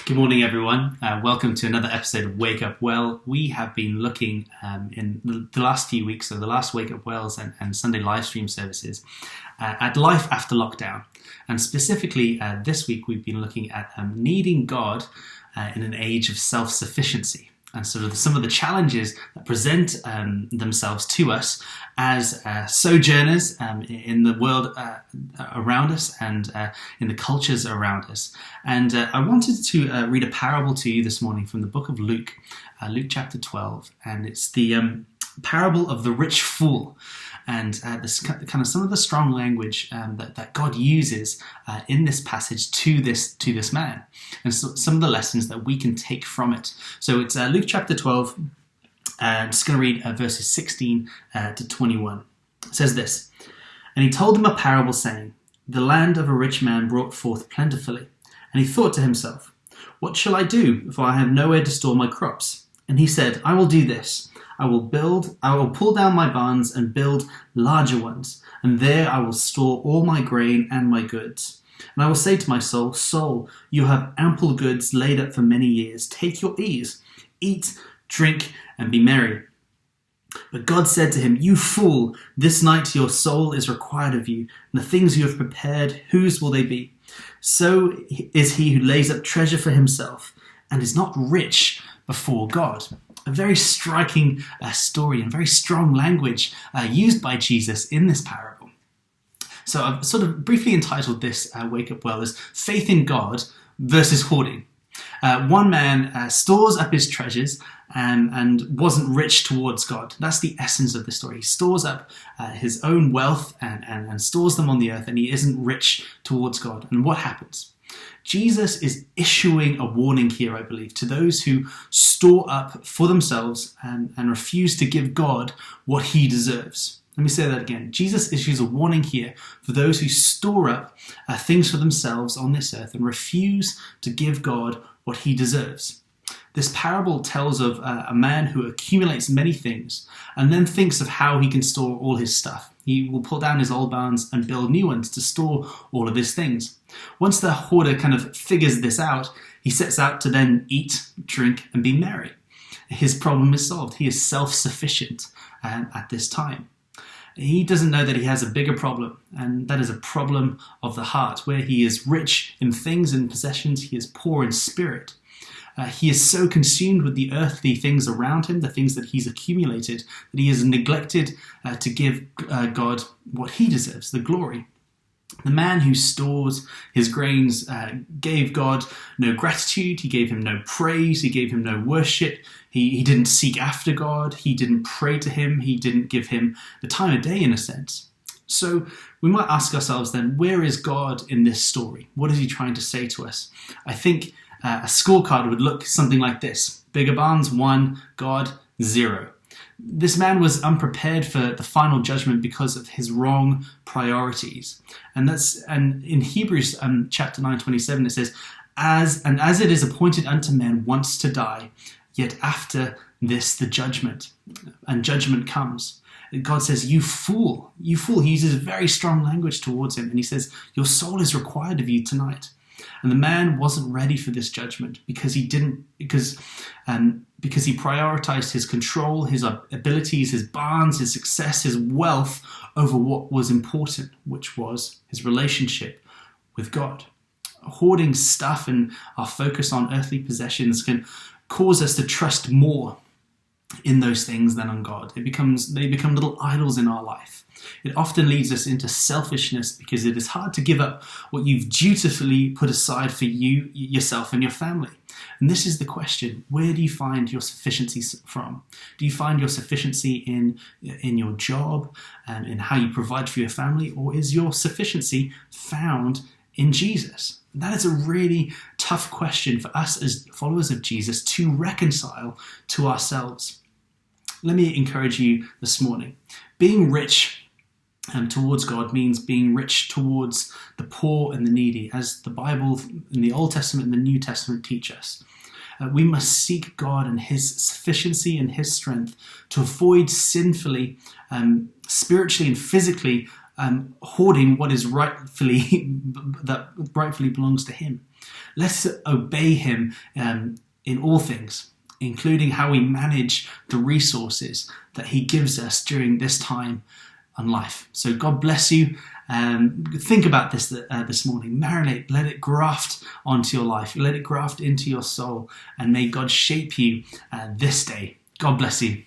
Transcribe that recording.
Good morning, everyone. Welcome to another episode of Wake Up Well. We have been looking in the last few weeks, so the last Wake Up Wells and Sunday live stream services, at life after lockdown. And specifically this week, we've been looking at needing God in an age of self-sufficiency. And sort of some of the challenges that present themselves to us as sojourners in the world around us and in the cultures around us. And I wanted to read a parable to you this morning from the book of Luke, Luke chapter 12. And it's the parable of the rich fool. And this kind of some of the strong language that God uses in this passage to this man, and so some of the lessons that we can take from it. So it's Luke chapter 12. I'm just going to read verses 16 to 21. It says this: "And he told them a parable, saying, The land of a rich man brought forth plentifully. And he thought to himself, What shall I do, for I have nowhere to store my crops? And he said, I will do this. I will pull down my barns and build larger ones, and there I will store all my grain and my goods. And I will say to my soul, Soul, you have ample goods laid up for many years. Take your ease, eat, drink, and be merry. But God said to him, You fool, this night your soul is required of you, and the things you have prepared, whose will they be? So is he who lays up treasure for himself, and is not rich before God." A very striking story and very strong language used by Jesus in this parable. So I've sort of briefly entitled this Wake Up Well as Faith in God versus Hoarding. One man stores up his treasures and wasn't rich towards God. That's the essence of the story. He stores up his own wealth and stores them on the earth, and he isn't rich towards God. And what happens? Jesus is issuing a warning here, I believe, to those who store up for themselves and refuse to give God what he deserves. Let me say that again. Jesus issues a warning here for those who store up things for themselves on this earth and refuse to give God what he deserves. This parable tells of a man who accumulates many things and then thinks of how he can store all his stuff. He will pull down his old barns and build new ones to store all of his things. Once the hoarder kind of figures this out, he sets out to then eat, drink, and be merry. His problem is solved. He is self-sufficient at this time. He doesn't know that he has a bigger problem, and that is a problem of the heart, where he is rich in things and possessions, he is poor in spirit. He is so consumed with the earthly things around him, the things that he's accumulated, that he has neglected to give God what he deserves, the glory. The man who stores his grains gave God no gratitude, he gave him no praise, he gave him no worship, he didn't seek after God, he didn't pray to him, he didn't give him the time of day in a sense. So we might ask ourselves then, where is God in this story? What is he trying to say to us? I think a scorecard would look something like this: Bigger Barns 1, God 0. This man was unprepared for the final judgment because of his wrong priorities. And in Hebrews chapter 9:27 it says, as it is appointed unto men once to die, yet after this the judgment. And judgment comes. God says, you fool. He uses very strong language towards him, and he says, your soul is required of you tonight. And the man wasn't ready for this judgment because he prioritized his control, his abilities, his barns, his success, his wealth over what was important, which was his relationship with God. Hoarding stuff and our focus on earthly possessions can cause us to trust more in those things than on God. They become little idols in our life. It often leads us into selfishness because it is hard to give up what you've dutifully put aside for you, yourself, and your family. And this is the question: where do you find your sufficiency from? Do you find your sufficiency in your job and in how you provide for your family, or is your sufficiency found in Jesus? That is a really tough question for us as followers of Jesus to reconcile to ourselves. Let me encourage you this morning. Being rich towards God means being rich towards the poor and the needy, as the Bible in the Old Testament and the New Testament teach us. We must seek God and his sufficiency and his strength to avoid sinfully, spiritually and physically hoarding what is rightfully belongs to him. Let's obey him in all things, including how we manage the resources that he gives us during this time on life. So God bless you. Think about this this morning. Marinate, let it graft onto your life. Let it graft into your soul. And may God shape you this day. God bless you.